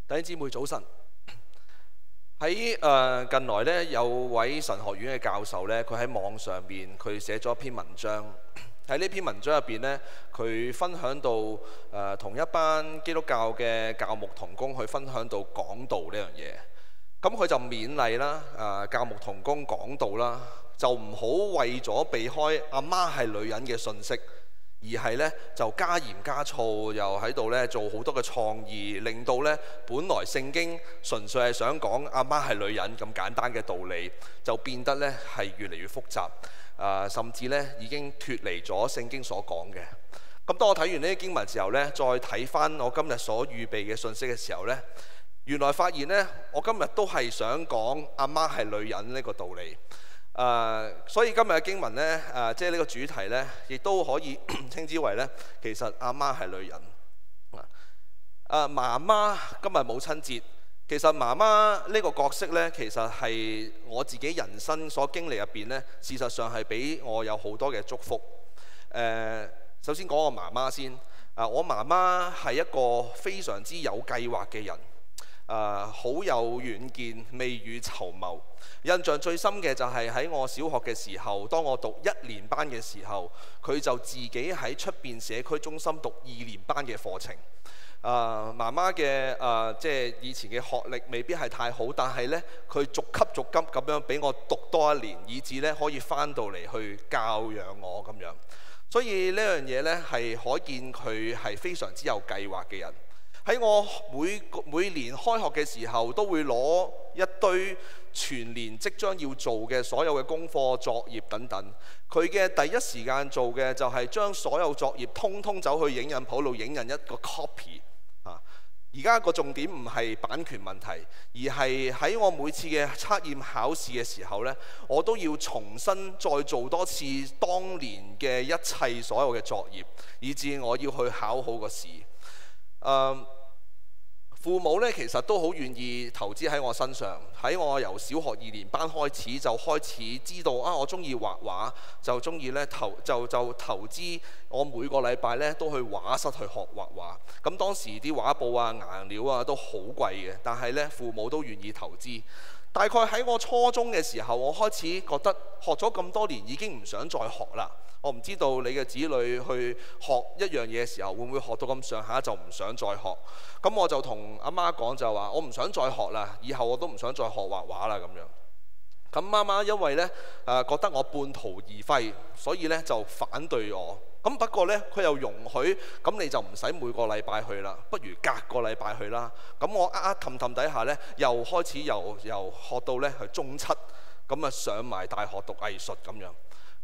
弟兄姊妹早晨。喺近來咧，有位神學院嘅教授咧，佢喺網上面佢寫咗一篇文章。喺呢篇文章入邊咧，佢分享到同一班基督教嘅教牧同工去分享到講道呢樣嘢。咁佢就勉勵啦，教牧同工講道啦，就唔好為咗避開阿媽係女人嘅信息，而係咧就加鹽加醋，又喺度咧做好多嘅創意，令到咧本來聖經純粹係想講阿媽係女人咁簡單嘅道理，就變得咧係越嚟越複雜，甚至咧已經脫離咗聖經所講嘅。咁當我睇完呢啲經文時候咧，再睇翻我今日所預備嘅信息嘅時候咧，原來發現咧我今日都係想講阿媽係女人呢個道理。所以今日嘅經文呢，即係呢個主題呢，亦都可以稱之為呢，其實阿媽係女人。媽媽今日母親節，其實媽媽呢個角色呢，其實係我自己人生所經歷入邊呢，事實上係俾我有好多嘅祝福。首先講我媽媽先。我媽媽係一個非常之有計劃嘅人。好有遠見，未雨綢繆。印象最深嘅就係喺我小學嘅時候，當我讀1年班嘅時候，佢就自己喺出邊社區中心讀2年班嘅課程。媽媽嘅即係以前嘅學歷未必係太好，但係呢，佢逐級逐級咁樣俾我讀多1年，以至呢可以翻到嚟去教養我咁樣。所以呢樣嘢呢，係可見佢係非常之有計劃嘅人。喺我每年開學嘅時候，都會攞一堆全年即將要做嘅所有嘅功課、作業等等。佢嘅第一時間做嘅就係將所有作業通通走去影印鋪度影印一個 copy。而家個重點唔係版權問題，而係喺我每次嘅測驗考試嘅時候呢，我都要重新再做多次當年嘅一切所有嘅作業，以至我要去考好個試。父母咧其實都好願意投資喺我身上。喺我由小學2年班開始就開始知道我中意畫畫，就中意咧投資我每個禮拜咧都去畫室去學畫畫。咁當時啲畫布啊、顏料啊都好貴嘅，但係咧父母都願意投資。大概喺我初中嘅時候，我開始覺得學咗咁多年已經唔想再學啦。我唔知道你嘅子女去學一樣嘢嘅時候，會唔會學到咁上下就唔想再學？咁我就同阿媽講就話：我唔想再學啦，以後我都唔想再學畫畫啦咁樣。咁媽媽因為呢覺得我半途而廢，所以呢就反對我。咁不過呢，佢又容許，咁你就唔使每個禮拜去啦，不如隔個禮拜去啦。咁我氹氹底下呢，又開始由學到呢去中7，咁上埋大學讀藝術咁樣。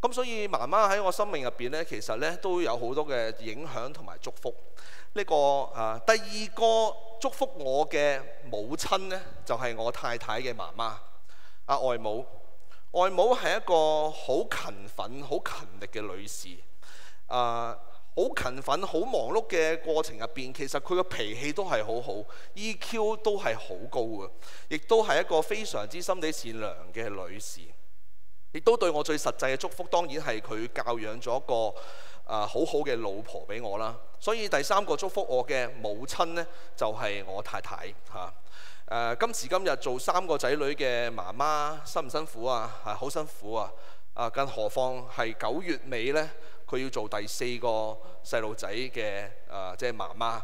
咁所以媽媽喺我生命入邊呢，其實呢都有好多嘅影響同埋祝福。呢個第二個祝福我嘅母親呢，就係我太太嘅媽媽外母。外母係一個好勤奮、好勤力嘅女士。好勤奮、好忙碌嘅過程入邊，其實佢嘅脾氣都係好好 ，EQ 都係好高嘅，亦都係一個非常之心地善良嘅女士。亦都對我最實際嘅祝福，當然係佢教養咗一個好好嘅老婆俾我啦。所以第三個祝福我嘅母親呢，就係我太太嚇。今時今日做3個仔女嘅媽媽，辛唔辛苦啊？好辛苦啊！更何況係9月尾呢，佢要做第4個細路仔嘅即係媽媽。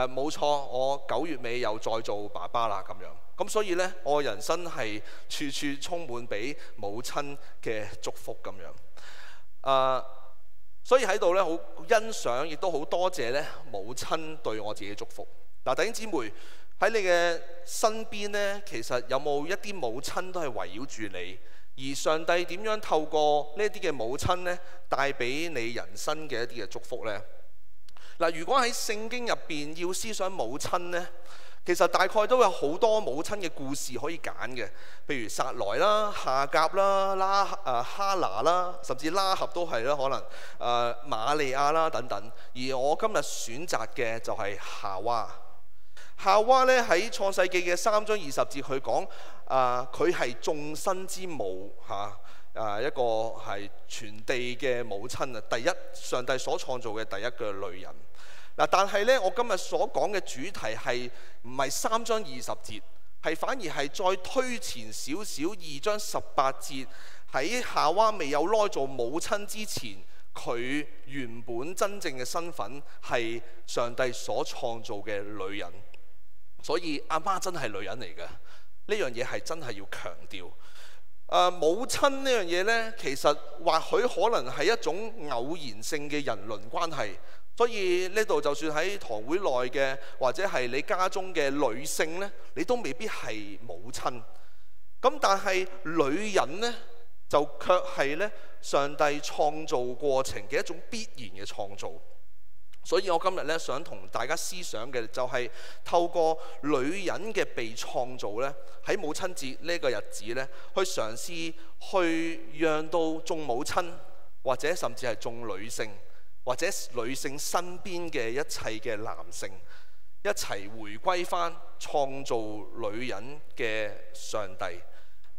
冇錯，我9月尾又再做爸爸啦咁樣。咁所以呢，我人生係處處充滿俾母親嘅祝福咁樣。所以喺度呢，好欣賞，亦都好多謝呢母親對我自己嘅祝福。弟兄姊妹喺你嘅身邊呢，其實有冇一啲母親都係圍繞住你？而上帝點樣透過呢啲嘅母親呢，帶俾你人生嘅一啲嘅祝福呢？如果喺聖經入邊要思想母親呢，其實大概都有好多母親嘅故事可以揀嘅，譬如撒萊啦、夏甲啦、哈拿啦，甚至拉合都係啦，可能瑪利亞啦等等。而我今日選擇嘅就係夏娃。夏娃咧喺創世記嘅3章20節，佢講佢係眾生之母一個係全地嘅母親啊，上帝所創造嘅第一個女人。嗱，但係呢，我今日所講嘅主題係唔係3章20節，係反而係再推前少少2章18節，喺夏娃未有耐做母親之前，佢原本真正嘅身份係上帝所創造嘅女人。所以阿媽真係女人嚟嘅，呢樣嘢係真係要強調。母親呢樣嘢呢，其實或許可能係一種偶然性嘅人倫關係。所以呢度就算喺堂會內嘅，或者係你家中嘅女性呢，你都未必係母親。咁但係女人呢，就卻係呢上帝創造過程嘅一種必然嘅創造。所以我今日呢，想同大家思想嘅就係透過女人嘅被創造呢，喺母親節呢個日子呢，去嘗試去讓到眾母親，或者甚至係眾女性，或者女性身邊嘅一切嘅男性，一齊回歸返創造女人嘅上帝。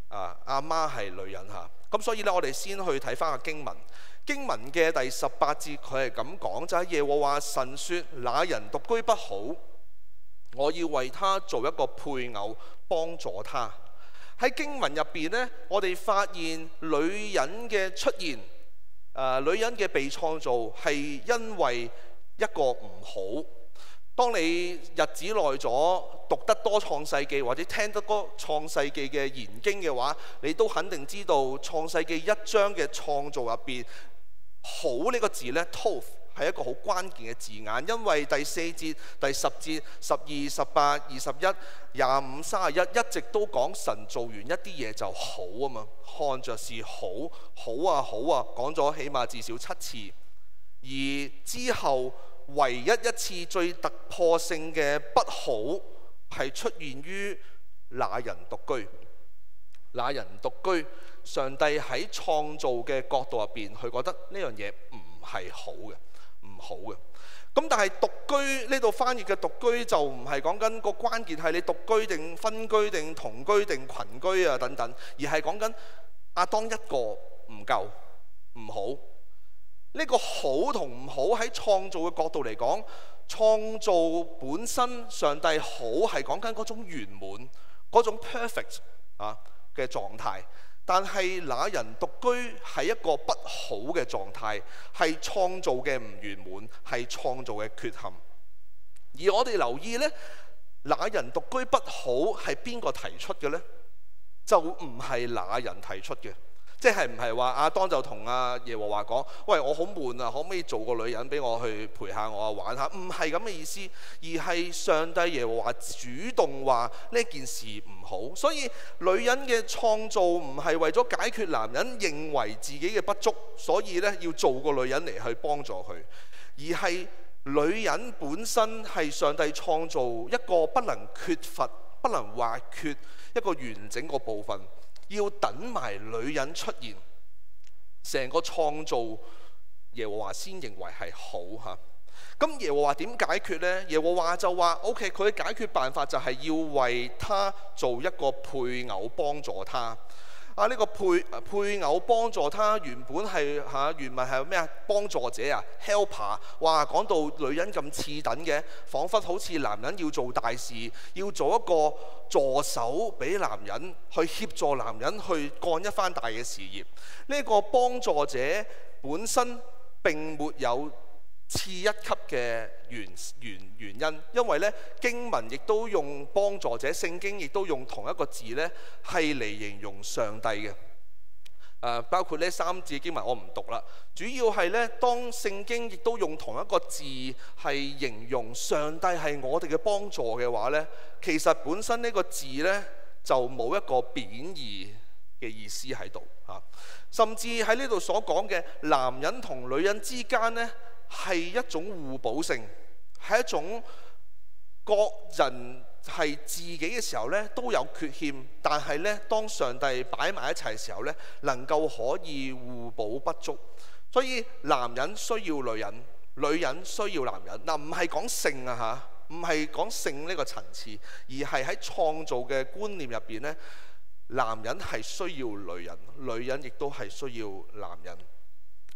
阿媽係女人嚇，咁所以呢，我哋先去睇返個經文。經文嘅第18節，佢係咁講，就係耶和華神說：那人獨居不好，我要為他做一個配偶，幫助他。喺經文入邊呢，我哋發現女人嘅出現，女人嘅被創造係因為一個唔好。當你日子耐咗，讀得多創世記或者聽得多創世記嘅研經嘅話，你都肯定知道創世記1章嘅創造入邊，好呢個字呢 Tov 係一個好關鍵嘅字眼，因為第4節、第10節、12、18、21、25、31一直都講神做完一啲嘢就好啊嘛，看着是好，好啊好啊，講咗起碼至少7次，而之後唯一一次最突破性嘅不好係出現於那人獨居。那人獨居，上帝喺創造嘅角度入邊，佢覺得呢樣嘢唔係好嘅，唔好嘅。咁但係獨居呢度翻譯嘅獨居就唔係講緊個關鍵係你獨居定分居定同居定群居啊等等，而係講緊亞當一個唔夠唔好。呢個好同唔好喺創造嘅角度嚟講，創造本身上帝好係講緊嗰種圓滿、嗰種 perfect 嘅狀態，但係那人獨居係一個不好嘅狀態，係創造嘅唔圓滿，係創造嘅缺陷。而我哋留意呢，那人獨居不好係邊個提出嘅呢？就唔係那人提出嘅。即係唔係話亞當就同阿耶和華講：喂，我好悶啊，可唔可以做個女人俾我去陪下我啊，玩下？唔係咁嘅意思，而係上帝耶和華主動話呢件事唔好。所以女人嘅創造唔係為咗解決男人認為自己嘅不足，所以呢要做個女人嚟去幫助佢，而係女人本身係上帝創造一個不能缺乏、不能或缺一個完整個部分。要等埋女人出現，成個創造耶和華先認為係好嚇。咁耶和華點解決呢？耶和華就話 ：OK， 佢嘅解決辦法就係要為他做一個配偶幫助他。呢個配偶幫助他原本係原文係咩啊？幫助者啊 ，helper。哇，講到女人咁次等嘅，彷彿好似男人要做大事，要做一個助手俾男人去協助男人去幹一番大嘅事業。呢個幫助者本身並沒有次一級嘅原因，因為呢經文亦都用幫助者，聖經亦都用同一個字呢係嚟形容上帝嘅。包括呢3字經文我唔讀啦，主要係呢當聖經亦都用同一個字係形容上帝係我哋嘅幫助嘅話呢，其實本身呢個字呢就冇一個貶義嘅意思喺度嚇，甚至喺呢度所講嘅男人同女人之間呢，係一種互補性，係一種各人係自己嘅時候呢都有缺陷，但係呢當上帝擺埋一齊嘅時候呢，能夠可以互補不足。所以男人需要女人，女人需要男人。嗱，唔係講性啊嚇，唔係講性呢個層次，而係喺創造嘅觀念入邊呢，男人係需要女人，女人亦都係需要男人。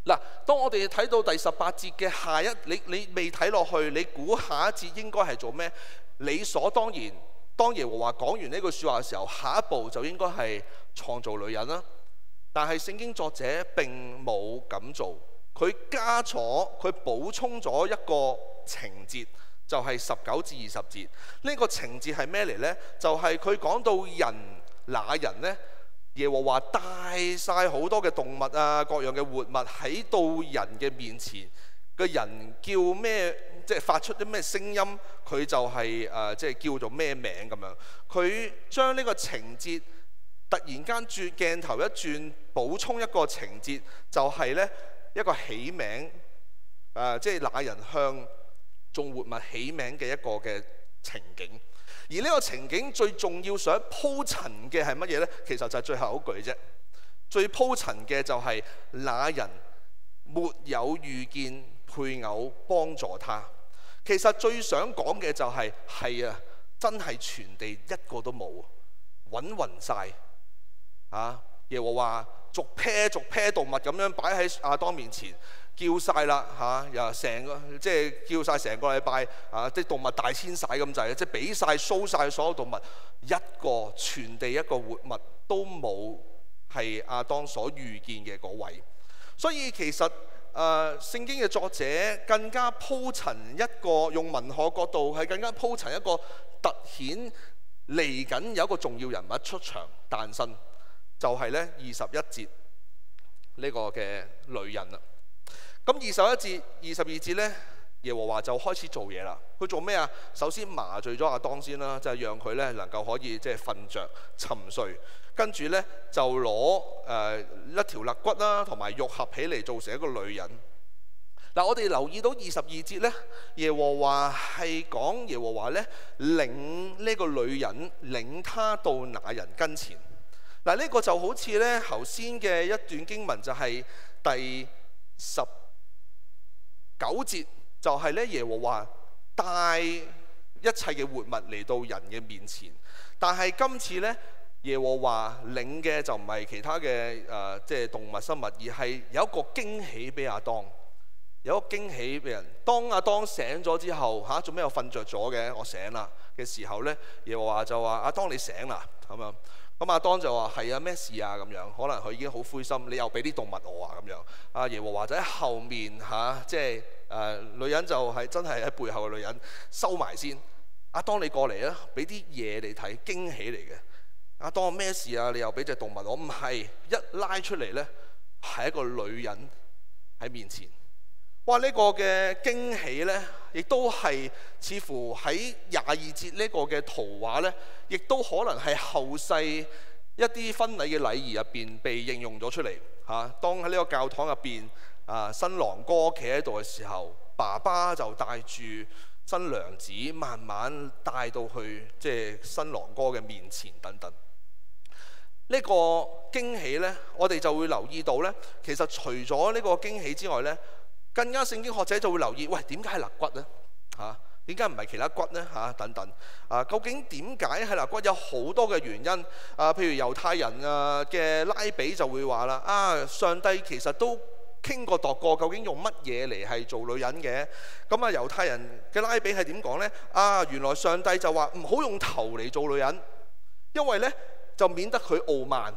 嗱，當我哋睇到第18節嘅下一，你未睇落去，你估下一節應該係做咩？理所當然，當耶和華講完呢句説話嘅時候，下一步就應該係創造女人啦。但係聖經作者並冇咁做，佢補充咗一個情節，就係19至20節。呢個情節係咩嚟呢？就係佢講到那人呢，耶和華帶晒好多嘅動物啊，各樣嘅活物喺到人嘅面前，個人叫咩，即係發出啲咩聲音，佢就係即係叫做咩名咁樣。佢將呢個情節突然間鏡頭一轉，補充一個情節，就係呢一個起名，即係那人向眾活物起名嘅一個嘅情景。而呢個情景最重要想鋪陳嘅係乜嘢呢？其實就係最後嗰句啫。最鋪陳嘅就係那人沒有遇見配偶幫助他。其實最想講嘅就係真係全地一個都冇，揾勻晒。耶和華逐批動物咁樣擺喺亞當面前，叫晒啦又成個即係叫晒成個禮拜啲動物大遷徙咁滯，即係俾晒 show 晒所有動物，全地一個活物都冇係亞當所遇見嘅嗰位。所以其實聖經嘅作者更加鋪陳一個，用文學角度係更加鋪陳一個突顯嚟緊有一個重要人物出場誕生，就係呢21節呢個嘅女人啦。咁21節、22節呢，耶和華就開始做嘢啦。佢做咩啊？首先麻醉咗亞當先啦，就係讓佢呢能夠可以即係瞓着沉睡。跟住呢，就攞一條肋骨啦，同埋肉合起嚟做成一個女人。嗱，我哋留意到22節呢，耶和華係講耶和華呢領呢個女人，領她到那人跟前。嗱，呢個就好似呢頭先嘅一段經文，就係第19節，就係呢耶和華帶一切嘅活物嚟到人嘅面前。但係今次呢，耶和華領嘅就唔係其他嘅即係動物生物，而係有一個驚喜俾亞當，有一個驚喜俾人。當亞當醒咗之後，做咩我瞓着咗嘅？我醒啦嘅時候呢，耶和華就話：亞當你醒啦咁樣。咁亞當就話：係啊，咩事啊咁樣？可能佢已經好灰心，你又俾啲動物我啊咁樣。耶和華就喺後面即係女人就係真係喺背後嘅女人收埋先。亞當你過嚟啊，俾啲嘢你睇，驚喜嚟嘅。亞當咩事啊？你又俾隻動物我？唔係，一拉出嚟呢，係一個女人喺面前。哇！呢個嘅驚喜呢，亦都係似乎喺22節呢個嘅圖畫呢，亦都可能係後世一啲婚禮嘅禮儀入邊被應用咗出嚟當喺呢個教堂入邊新郎哥企喺度嘅時候，爸爸就帶住新娘子慢慢帶到去即係新郎哥嘅面前等等。呢個驚喜呢，我哋就會留意到呢，其實除咗呢個驚喜之外呢，更加聖經學者就會留意，喂，點解係肋骨呢？點解唔係其他骨呢？等等究竟點解係肋骨？有好多嘅原因譬如猶太人嘅拉比就會話啦，上帝其實都傾過度過，究竟用乜嘢嚟係做女人嘅？咁猶太人嘅拉比係點講呢？原來上帝就話唔好用頭嚟做女人，因為呢就免得佢傲慢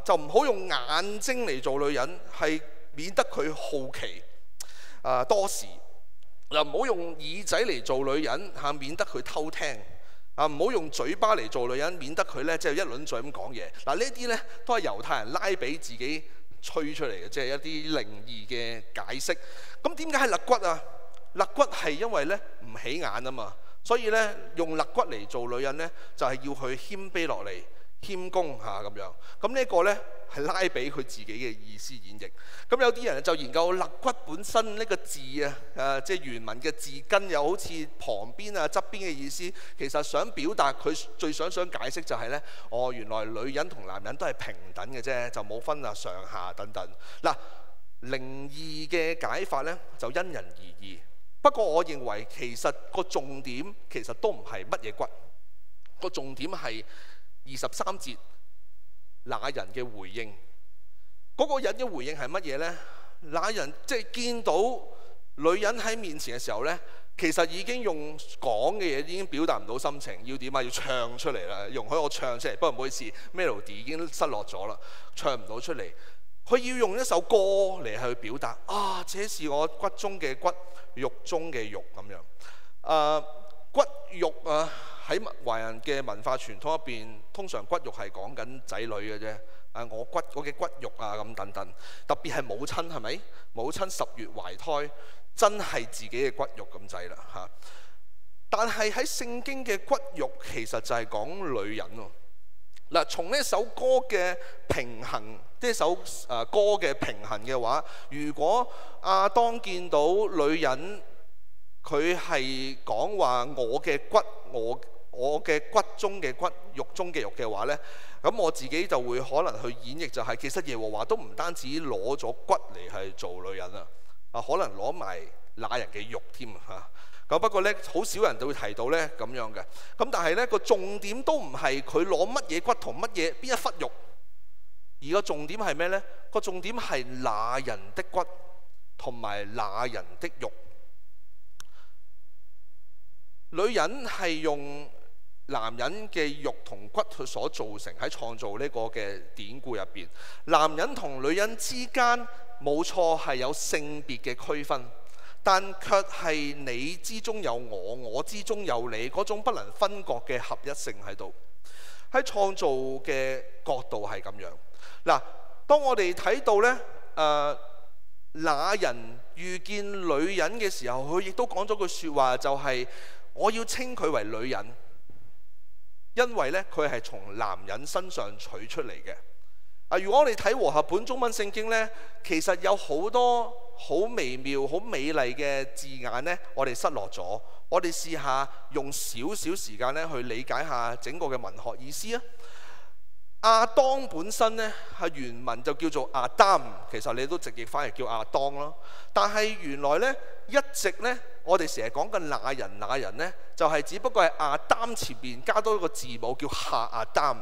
就唔好用眼睛嚟做女人，係免得佢好奇多事。唔好用耳仔嚟做女人免得佢偷聽唔好用嘴巴嚟做女人，免得佢呢即係一輪嘴咁講嘢。呢啲呢都係猶太人拉比自己吹出嚟嘅，即係一啲靈異嘅解釋。咁點解係肋骨啊？肋骨係因為呢唔起眼啊嘛，所以呢用肋骨嚟做女人呢，就係要佢謙卑落嚟，謙恭咁樣。咁呢個呢係拉比佢自己嘅意思演繹。咁有啲人就研究肋骨本身呢個字即係原文嘅字根，又好似旁邊側邊嘅意思。其實想表達佢最想解釋就係呢：原來女人同男人都係平等嘅啫，就冇分上下等等。靈異嘅解法呢，就因人而異。不過我認為其實個重點其實都唔係乜嘢骨，個重點係23節那人嘅回應。嗰個人嘅回應係乜嘢呢？那人即係見到女人喺面前嘅時候呢，其實已經用講嘅嘢已經表達唔到心情，要點啊？要唱出嚟啦，容許我唱出嚟。不過唔好意思 ，melody 已經失落咗啦，唱唔到出嚟。佢要用一首歌嚟去表達啊！這是我骨中嘅骨，肉中嘅肉咁樣。骨肉啊，喺華人嘅文化傳統入邊，通常骨肉係講緊仔女嘅啫。我嘅骨肉啊咁等等，特別係母親係咪？母親10月懷胎，真係自己嘅骨肉咁滯啦嚇。但係喺聖經嘅骨肉其實就係講女人喎。嗱，從呢首歌嘅平衡，呢首歌嘅平衡嘅話，如果亞當見到女人，佢係講話我嘅骨，我嘅骨中嘅骨，肉中嘅肉嘅話呢，咁我自己就會可能去演繹就係，其實耶和華都唔單止攞咗骨嚟係做女人可能攞埋那人嘅肉添嚇。咁不過呢，好少人都會提到呢咁樣嘅。咁但係呢個重點都唔係佢攞乜嘢骨同邊一忽肉，而個重點係咩呢？個重點係那人的骨同埋那人的肉。女人係用男人嘅肉同骨佢所造成，喺創造呢個嘅典故入邊，男人同女人之間冇錯係有性別嘅區分，但卻係你之中有我，我之中有你，嗰種不能分割嘅合一性喺度。喺創造嘅角度係咁樣。嗱，當我哋睇到呢，那人遇見女人嘅時候，佢亦都講咗句説話，就係我要稱佢為女人，因為呢，佢係從男人身上取出嚟嘅。如果我哋睇和合本中文聖經呢，其實有好多好微妙、好美麗嘅字眼呢，我哋失落咗。我哋試下用少少時間呢去理解下整個嘅文學意思啊。亞當本身呢係原文就叫做亞當，其實你都直譯翻嚟叫亞當咯。但係原來呢，一直呢，我哋成日講緊那人呢，就係只不過係亞當前面加多一個字母叫下亞當，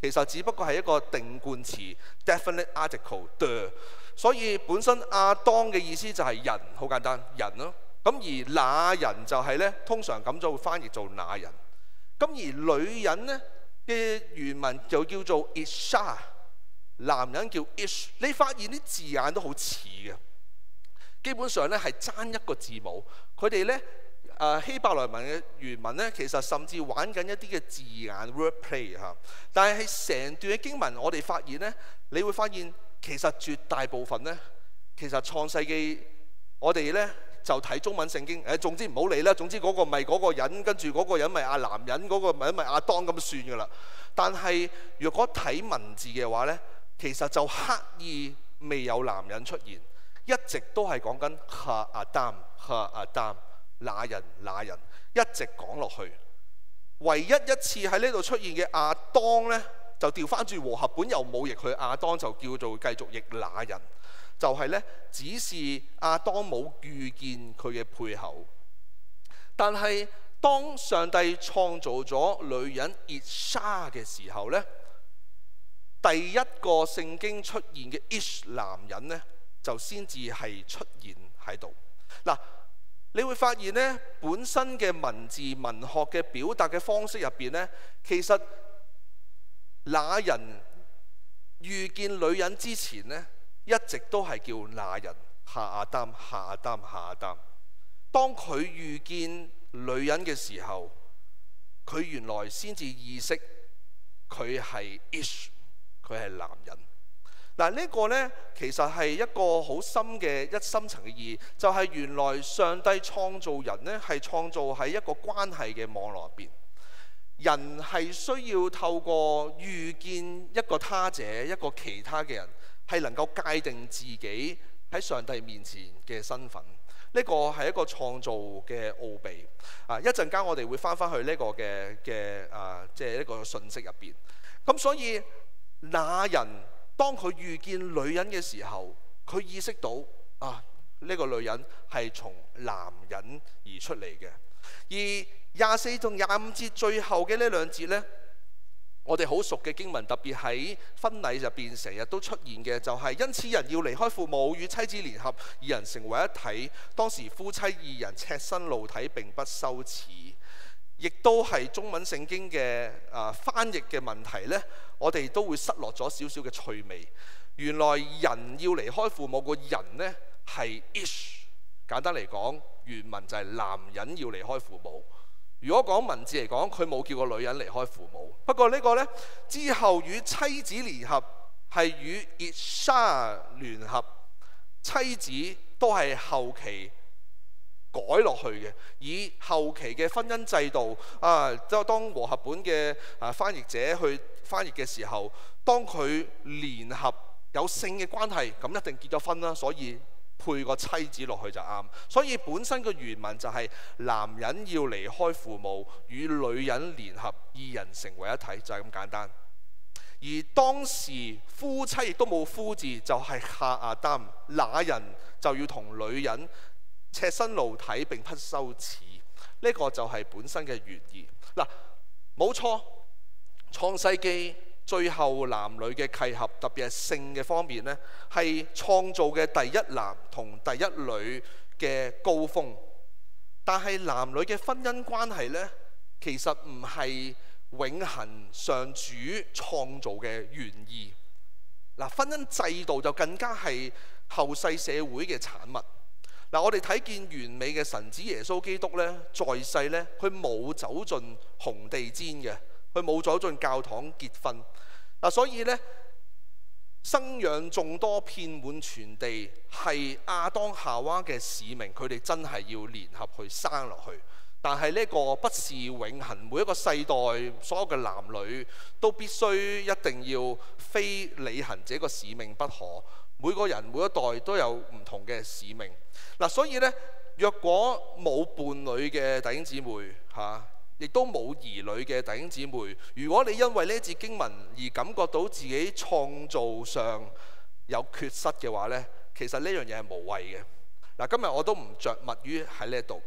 其實只不過係一個定冠詞 definite article the。所以本身亞當嘅意思就係人，好簡單，人咯。咁而那人就係呢，通常咁就會翻譯做那人。咁而女人呢嘅原文就叫做 Isha， 男人叫 Ish。你發現啲字眼都好似嘅，基本上呢係爭一個字母。佢哋呢，希伯來文嘅原文呢，其實甚至玩緊一啲嘅字眼 wordplay 嚇。但係成段嘅經文，我哋發現呢，你會發現其實絕大部分呢，其實創世記我哋呢就睇中文聖經，總之唔好理啦。總之嗰個咪嗰個人，跟住嗰個人咪男人，嗰個咪亞當咁算噶啦。但係若果睇文字嘅話呢，其實就刻意未有男人出現，一直都係講緊哈亞當，那人，一直講落去。唯一一次喺呢度出現嘅亞當呢，就調翻轉和合本又冇譯佢亞當，就叫做繼續譯那人。就係呢，只是亞當冇遇見佢嘅配偶。但係當上帝創造咗女人 Isha 嘅時候呢，第一個聖經出現嘅 Ish 男人呢，就先至係出現喺度。嗱，你會發現呢，本身嘅文字文學嘅表達嘅方式入邊呢，其實那人遇見女人之前呢，一直都係叫那人下亞當。當佢遇見女人嘅時候，佢原來先至意識佢係 Ish， 佢係男人。嗱，呢個呢，其實係一個好深層嘅意義，就係原來上帝創造人呢，係創造喺一個關係嘅網絡入邊。人係需要透過遇見一個他者，一個其他嘅人，係能夠界定自己喺上帝面前嘅身份。呢個係一個創造嘅奧秘。一陣間我哋會翻去呢個嘅即係一個信息入邊。咁所以那人當佢遇見女人嘅時候，佢意識到呢個女人係從男人而出嚟嘅。而24同25節最後嘅呢兩節呢，我哋好熟嘅經文，特別喺婚禮入邊成日都出現嘅，就係因此人要離開父母，與妻子聯合，二人成為一體。當時夫妻二人赤身露體並不羞恥。亦都係中文聖經嘅翻譯嘅問題呢，我哋都會失落咗少少嘅趣味。原來人要離開父母個人呢係 ish， 簡單嚟講，原文就係男人要離開父母。如果講文字嚟講，佢冇叫個女人離開父母。不過呢個呢，之後與妻子聯合係與 Isha 聯合，妻子都係後期改落去嘅，以後期嘅婚姻制度就當和合本嘅翻譯者去翻譯嘅時候，當佢聯合有性嘅關係，咁一定結咗婚啦，所以配個妻子落去就啱。所以本身嘅原文就係男人要離開父母，與女人聯合，二人成為一體，就係咁簡單。而當時夫妻亦都冇夫字，就係夏亞當，那人就要同女人赤身露體並不羞恥，呢個就係本身嘅原意。嗱，冇錯，創世記最後男女嘅契合，特別係性嘅方面呢，係創造嘅第一男同第一女嘅高峰。但係男女嘅婚姻關係呢，其實唔係永恆上主創造嘅原意。婚姻制度就更加係後世社會嘅產物。我哋睇見完美嘅神子耶穌基督呢，在世呢，佢冇走進紅地氈嘅，佢冇走進教堂結婚。所以呢，生養眾多，遍滿全地，係亞當夏娃嘅使命，佢哋真係要聯合去生落去。但係呢個不是永恆，每一個世代所有嘅男女都必須一定要非履行這個使命不可。每個人每一代都有唔同嘅使命。所以呢，若果冇伴侶嘅弟兄姊妹亦都冇兒女嘅弟兄姊妹，如果你因為呢節經文而感覺到自己創造上有缺失嘅話呢，其實呢樣嘢係無謂嘅。今日我都唔着墨於喺呢度。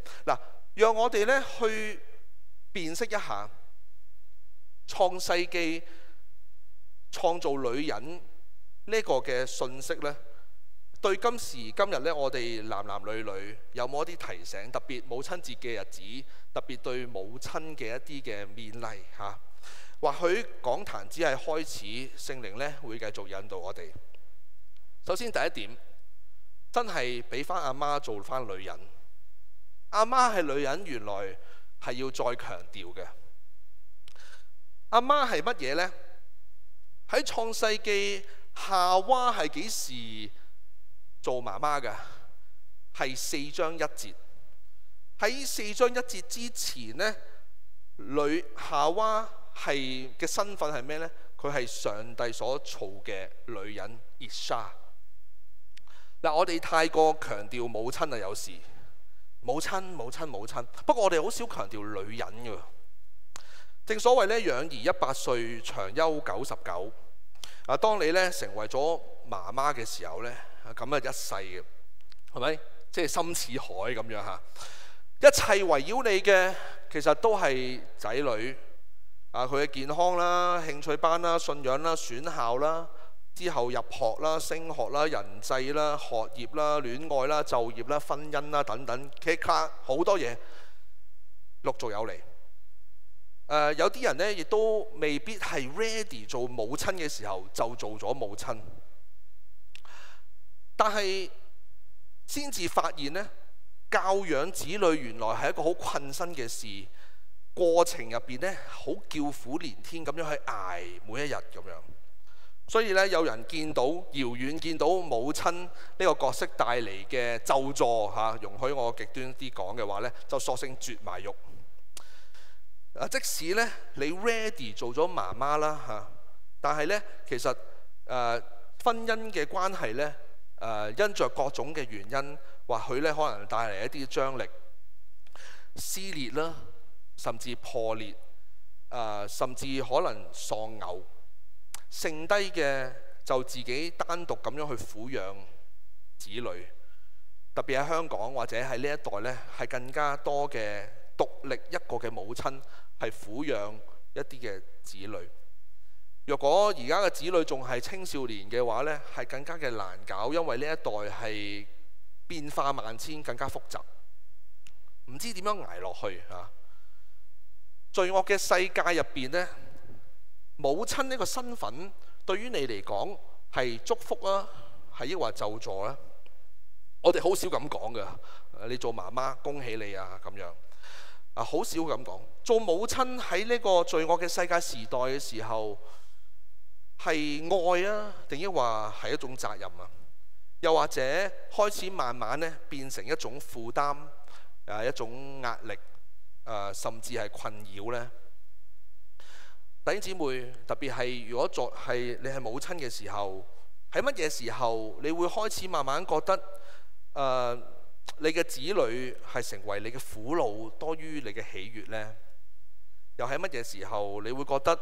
讓我哋呢去辨識一下創世記創造女人呢個嘅信息呢，對今時今日呢，我哋男男女女有冇一啲提醒？特別母親節嘅日子，特別對母親嘅一啲嘅勉勵嚇。或許講壇只係開始，聖靈呢會繼續引導我哋。首先第一點，真係俾翻阿媽做翻女人。阿媽係女人，原來係要再強調嘅。阿媽係乜嘢呢？喺創世記，夏娃係幾時做媽媽㗎？係4章1節。喺4章1節之前呢，夏娃係嘅身份係咩呢？佢係上帝所造嘅女人 Isha。我哋太過強調母親啊，有時母親。不過我哋好少強調女人㗎。正所謂呢，養兒100歲，長憂99。當你呢成為咗媽媽嘅時候呢，咁一世嘅，係咪？即係深似海咁樣嚇。一切圍繞你嘅，其實都係仔女佢嘅健康啦、興趣班啦、信仰啦、選校啦，之後入學啦、升學啦、人際啦、學業啦、戀愛啦、就業啦、婚姻啦等等，其他好多嘢陸續有嚟。有啲人呢亦都未必係 ready 做母親嘅時候就做咗母親，但係先至發現呢，教養子女原來係一個好困身嘅事，過程入邊呢，好叫苦連天咁樣去捱每一日咁樣。所以呢，有人見到遙遠見到母親呢個角色帶嚟嘅咒詛容許我極端啲講嘅話呢，就索性絕埋肉。即使咧你 ready 做咗媽媽啦但係咧其實婚姻嘅關係咧因着各種嘅原因，或許咧可能帶嚟一啲張力、撕裂啦，甚至破裂，甚至可能喪偶，剩低嘅就自己單獨咁樣去撫養子女。特別喺香港或者喺呢一代咧，係更加多嘅獨力一個嘅母親係撫養一啲嘅子女。若果而家嘅子女仲係青少年嘅話呢，係更加嘅難搞，因為呢一代係變化萬千，更加複雜，唔知點樣捱落去啊！罪惡嘅世界入邊呢，母親呢個身份對於你嚟講係祝福啊，係抑或咒詛咧？我哋好少咁講㗎。你做媽媽，恭喜你啊咁樣啊，好少咁講。做母親喺呢個罪惡嘅世界時代嘅時候，係愛啊，定抑或係一種責任啊？又或者開始慢慢咧變成一種負擔，一種壓力，甚至係困擾呢？弟兄姊妹，特別係如果你係母親嘅時候，喺乜嘢時候你會開始慢慢覺得你嘅子女係成為你嘅苦惱多於你嘅喜悅呢？又喺乜嘢時候你會覺得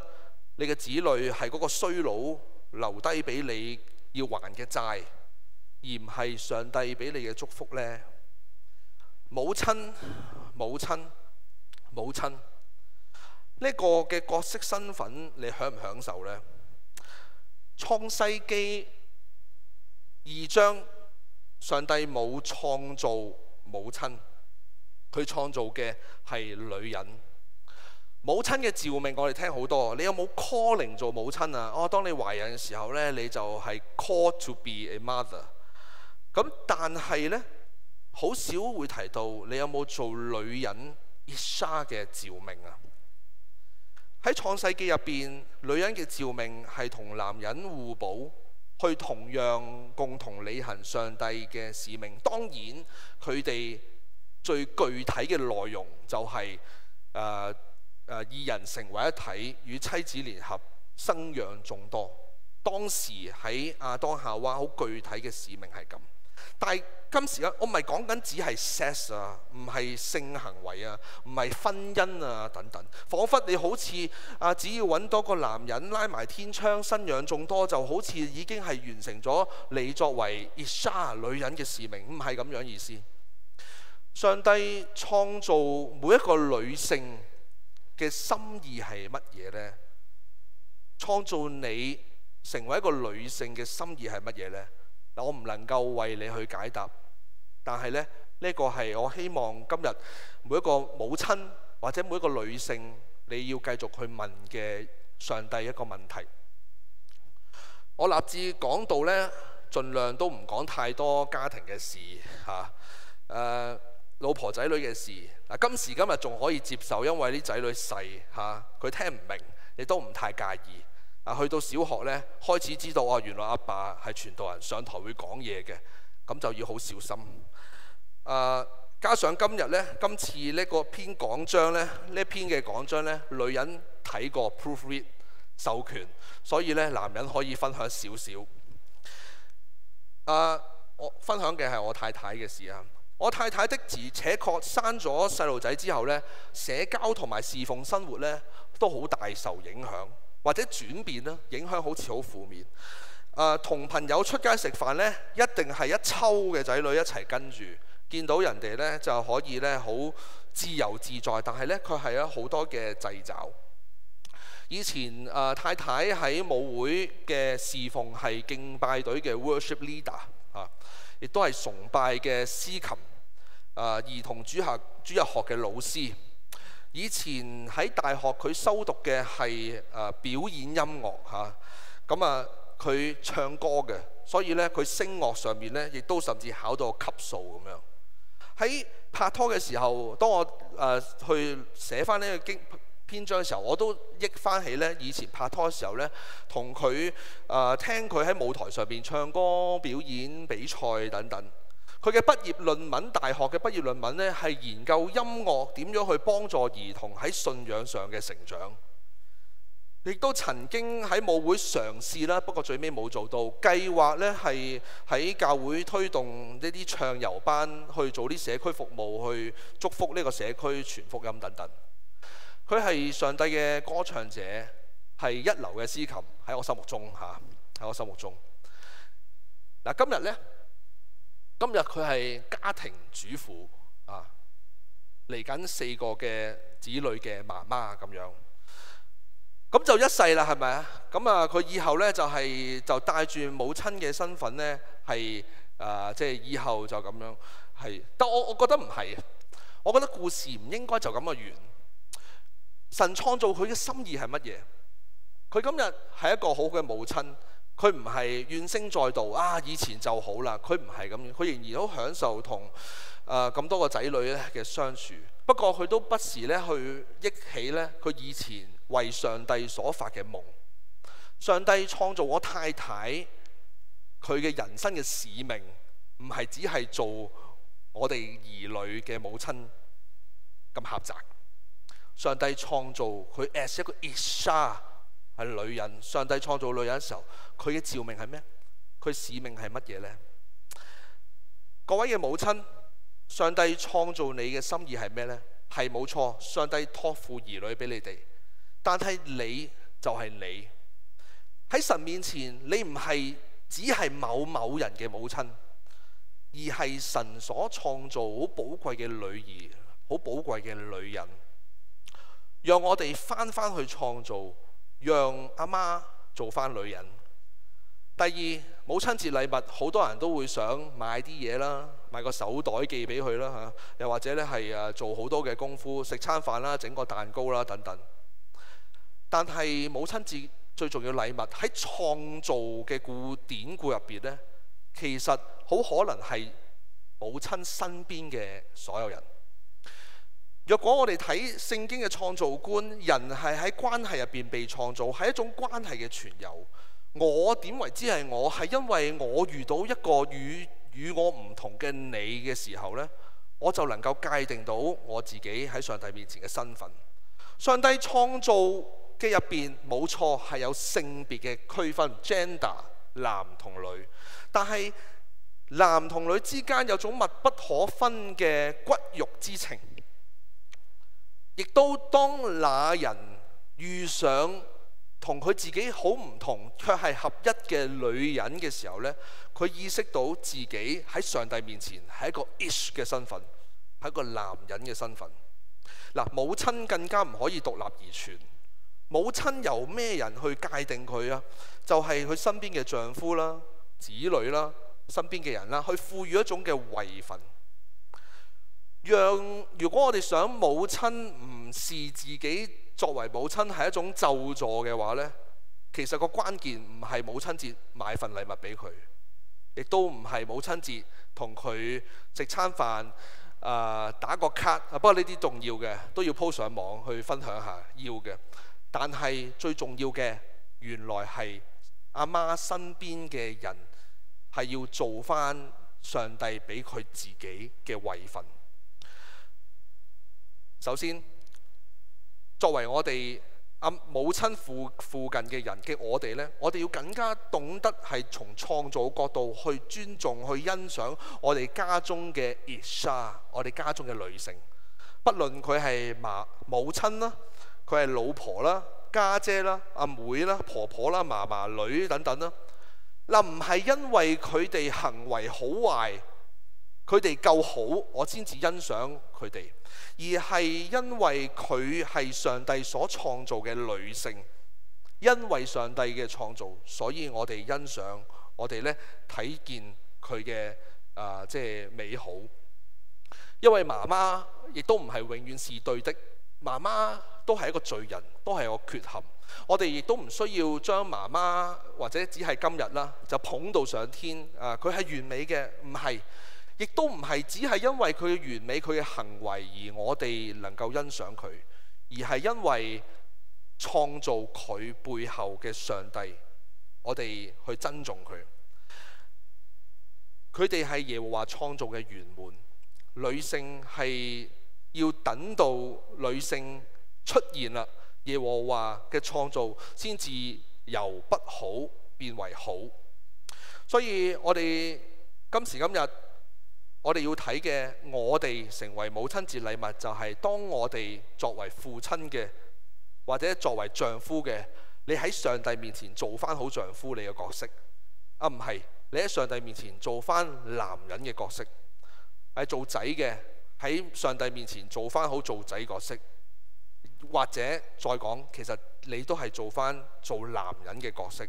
你嘅子女係嗰個衰佬留低俾你要還嘅債，而唔係上帝俾你嘅祝福呢？母親，母親，母親，呢個嘅角色身份，你享唔享受呢？創世記2章，上帝冇創造母親，佢創造嘅係女人。母親嘅召命我哋聽好多，你有冇 calling 做母親啊？當你懷孕嘅時候呢，你就係 called to be a mother。咁但係呢，好少會提到你有冇做女人 Isha 嘅召命啊？喺創世記入邊，女人嘅召命係同男人互補，去同樣共同履行上帝嘅使命。當然，佢哋最具體嘅內容就係二人成為一體，與妻子聯合，生養眾多。當時喺亞當夏娃好具體嘅使命係咁。但係今時我唔係講緊只係 sex 啊，唔係性行為啊，唔係婚姻啊等等。彷彿你好似只要揾多個男人拉埋天窗，生養眾多，就好似已經係完成咗你作為 Isha 女人嘅使命，唔係咁樣意思。上帝創造每一個女性嘅心意係乜嘢呢？創造你成為一個女性嘅心意係乜嘢呢？嗱，我唔能夠為你去解答，但係呢個係我希望今日每一個母親或者每一個女性你要繼續去問嘅上帝一個問題。我立志講到呢，盡量都唔講太多家庭嘅事嚇，老婆仔女嘅事。嗱，今時今日仲可以接受，因為啲仔女細嚇，佢聽唔明，亦都唔太介意。去到小學呢，開始知道原來阿爸係傳道人，上台會講嘢嘅，咁就要好小心。加上今日呢，今次呢個篇講章呢，呢篇嘅講章呢，女人睇過 proofread 授權，所以呢，男人可以分享少少。我分享嘅係我太太嘅事啊。我太太的而且確生咗細路仔之後呢，社交同埋侍奉生活呢都好大受影響。或者轉變啦，影響好似好負面。同朋友出街食飯呢，一定係一抽嘅仔女一齊跟住，見到人哋呢就可以呢好自由自在，但係呢，佢係有好多嘅掣肘。以前太太喺母會嘅侍奉係敬拜隊嘅 worship leader 亦都係崇拜嘅司琴，兒童主日學嘅老師。以前喺大學佢修讀嘅係表演音樂嚇，咁佢唱歌嘅，所以咧佢聲樂上面咧亦都甚至考到級數咁樣。喺拍拖嘅時候，當我去寫翻呢個篇章嘅時候，我都憶翻起咧以前拍拖嘅時候咧，同佢聽佢喺舞台上邊唱歌、表演、比賽等等。佢嘅畢業論文，大學嘅畢業論文呢，係研究音樂點樣去幫助兒童喺信仰上嘅成長。亦都曾經喺舞會嘗試啦，不過最尾冇做到。計劃呢係喺教會推動呢啲唱遊班，去做啲社區服務，去祝福呢個社區傳福音等等。佢係上帝嘅歌唱者，係一流嘅司琴喺我心目中嚇，喺我心目中。嗱，今日佢係家庭主婦嚟緊4個嘅子女嘅媽媽咁樣。咁就一世啦，係咪啊？咁啊，佢以後呢，就帶住母親嘅身份呢，係即係以後就咁樣係。但我覺得唔係，我覺得故事唔應該就咁嘅完。神創造佢嘅心意係乜嘢？佢今日係一個好嘅母親，佢唔係怨聲載道啊，以前就好啦。佢唔係咁樣，佢仍然好享受同咁多個仔女咧嘅相處。不過佢都不時咧去憶起咧佢以前為上帝所發嘅夢。上帝創造我太太，佢嘅人生嘅使命唔係只係做我哋兒女嘅母親咁狹窄。上帝創造佢 as 一個 Isha 係女人。上帝創造女人嘅時候，佢嘅召命係咩？佢使命係乜嘢呢？各位嘅母親，上帝創造你嘅心意係咩呢？係冇錯，上帝託付兒女俾你哋，但係你就係你喺神面前，你唔係只係某某人嘅母親，而係神所創造好寶貴嘅女兒，好寶貴嘅女人。讓我哋翻去創造，讓阿媽做翻女人。第二，母親節禮物，好多人都會想買啲嘢啦，買個手袋寄俾佢啦嚇，又或者咧係做好多嘅功夫，食餐飯啦，整個蛋糕啦等等。但係母親節最重要禮物喺創造嘅典故入邊呢，其實好可能係母親身邊嘅所有人。若果我哋睇聖經嘅創造觀，人係喺關係入邊被創造，係一種關係嘅存有。我點為之係我？係因為我遇到一個與我唔同嘅你嘅時候呢，我就能夠界定到我自己喺上帝面前嘅身份。上帝創造嘅入邊冇錯係有性別嘅區分 ，gender 男同女，但係男同女之間有種密不可分嘅骨肉之情。亦都當那人遇上同佢自己好唔同卻係合一嘅女人嘅時候呢，佢意識到自己喺上帝面前係一個 ish 嘅身份，係一個男人嘅身份。嗱，母親更加唔可以獨立而存。母親由咩人去界定佢啊？就係佢身邊嘅丈夫啦、子女啦、身邊嘅人啦，去賦予一種嘅位份。如果我哋想母親唔視自己作為母親係一種咒詛嘅話呢，其實個關鍵唔係母親節買份禮物俾佢，亦都唔係母親節同佢食餐飯打個卡。不過呢啲重要嘅都要 po 上網去分享下，要嘅。但係最重要嘅，原來係阿媽身邊嘅人係要做翻上帝俾佢自己嘅位份。首先，作為我哋母親附近嘅人嘅我哋呢，我哋要更加懂得係從創造角度去尊重、去欣賞我哋家中嘅 Isha， 我哋家中嘅女性，不論佢係母親啦，佢係老婆啦、家姐啦、阿妹啦、婆婆啦、嫲嫲女等等啦。嗱，唔係因為佢哋行為好壞，佢哋夠好，我先至欣賞佢哋。而係因為佢係上帝所創造嘅女性，因為上帝嘅創造，所以我哋欣賞，我哋呢睇見佢嘅即係美好。因為媽媽亦都唔係永遠是對的，媽媽都係一個罪人，都係有個缺陷。我哋亦都唔需要將媽媽或者只係今日啦就捧到上天，佢係完美嘅，唔係。亦都唔係只係因為佢嘅完美、佢嘅行為而我哋能夠欣賞佢，而係因為創造佢背後嘅上帝，我哋去珍重佢。佢哋係耶和華創造嘅圓滿，女性係要等到女性出現啦，耶和華嘅創造先至由不好變為好。所以我哋今時今日，我哋要睇嘅，我哋成為母親節禮物，就係當我哋作為父親嘅，或者作為丈夫嘅，你喺上帝面前做翻好丈夫你嘅角色，唔係你喺上帝面前做翻男人嘅角色，係做仔嘅喺上帝面前做翻好做仔角色，或者再講，其實你都係做男人嘅角色，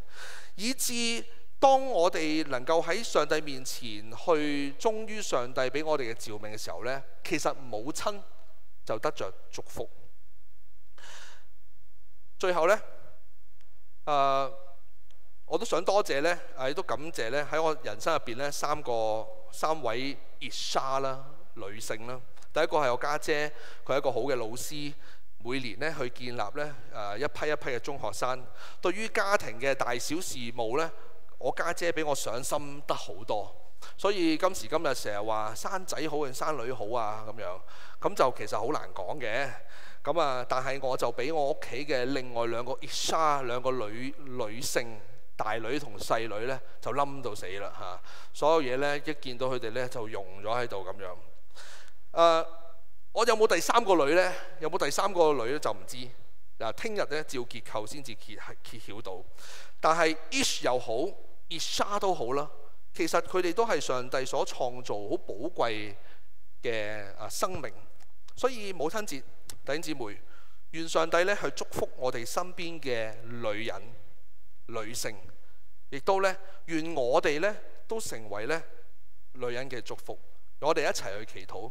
以致當我哋能夠喺上帝面前去忠於上帝俾我哋嘅召命嘅時候呢，其實母親就得着祝福。最後呢，我都想多謝呢，亦都感謝呢，喺我人生入邊呢，三位 Isha 啦，女性啦。第一個係我家姐，佢係一個好嘅老師，每年呢去建立呢一批一批嘅中學生。對於家庭嘅大小事務呢，我家姐比我上心得好多。所以今時今日成日話生仔好定生女好啊咁樣，咁就其實好難講嘅。但係我就俾我屋企嘅另外兩個 Isha 兩個女性，大女同細女呢，就冧到死啦嚇！所有嘢呢，一見到佢哋呢，就溶咗喺度咁樣。我有冇第三個女呢？有冇第三個女呢？就唔知。嗱，聽日呢，照結構先至揭曉到。但係 Ish 又好 ，Isha 都好啦。其實佢哋都係上帝所創造好寶貴嘅生命。所以母親節，弟兄姊妹，願上帝呢去祝福我哋身邊嘅女人、女性，亦都呢願我哋呢都成為呢女人嘅祝福。我哋一齊去祈禱。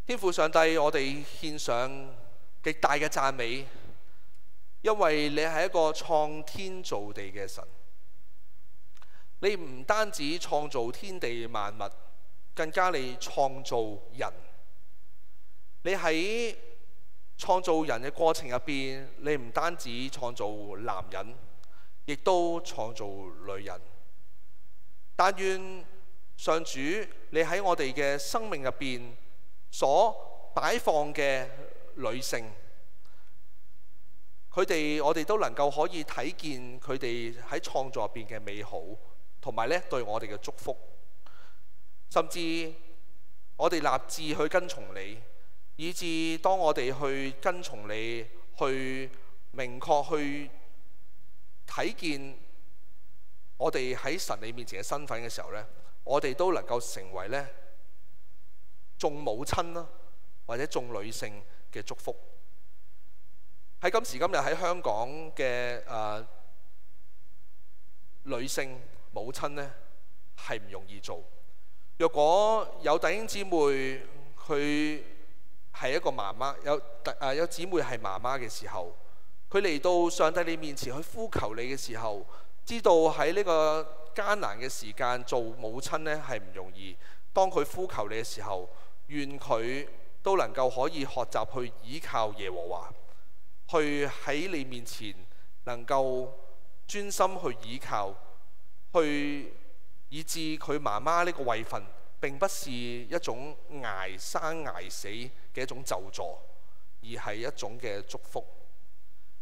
天父上帝，我哋獻上極大嘅讚美，因為你係一個創天造地嘅神。你唔單止創造天地萬物，更加你創造人。你喺創造人嘅過程入邊，你唔單止創造男人，亦都創造女人。但願上主，你喺我哋嘅生命入邊所擺放嘅女性，我哋都能夠可以睇見佢哋喺創造入邊嘅美好，同埋咧對我哋嘅祝福，甚至我哋立志去跟從你，以致當我哋去跟從你，去明確去睇見我哋喺神你面前嘅身份嘅時候呢，我哋都能夠成為呢眾母親啦，或者眾女性嘅祝福。喺今時今日喺香港嘅女性母親呢，係唔容易做。若果有弟兄姊妹佢係一個媽媽，有姊妹係媽媽嘅時候，佢嚟到上帝你面前去呼求你嘅時候，知道喺呢個艱難嘅時間做母親呢係唔容易。當佢呼求你嘅時候，願佢都能夠可以學習去倚靠耶和華，去喺你面前能夠專心去倚靠，去以致佢媽媽呢個位份並不是一種捱生捱死嘅一種咒詛，而係一種嘅祝福。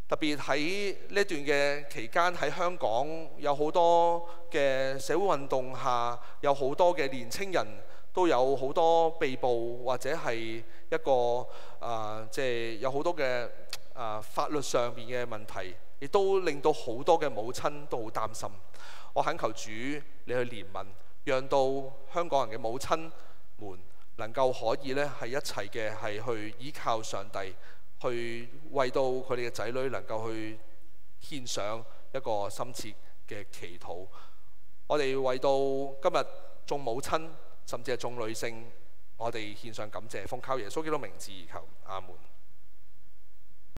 特別喺呢段嘅期間，喺香港有好多嘅社會運動下，有好多嘅年青人都有好多被捕，或者係一個即係有好多嘅法律上面嘅問題，亦都令到好多嘅母親都好擔心。我懇求主你去憐憫，讓到香港人嘅母親們能夠可以呢係一齊嘅係去依靠上帝，去為到佢哋嘅仔女能夠去獻上一個深切嘅祈禱。我哋為到今日眾母親甚至係眾女性，我哋獻上感謝，奉靠耶穌基督名字而求，阿門。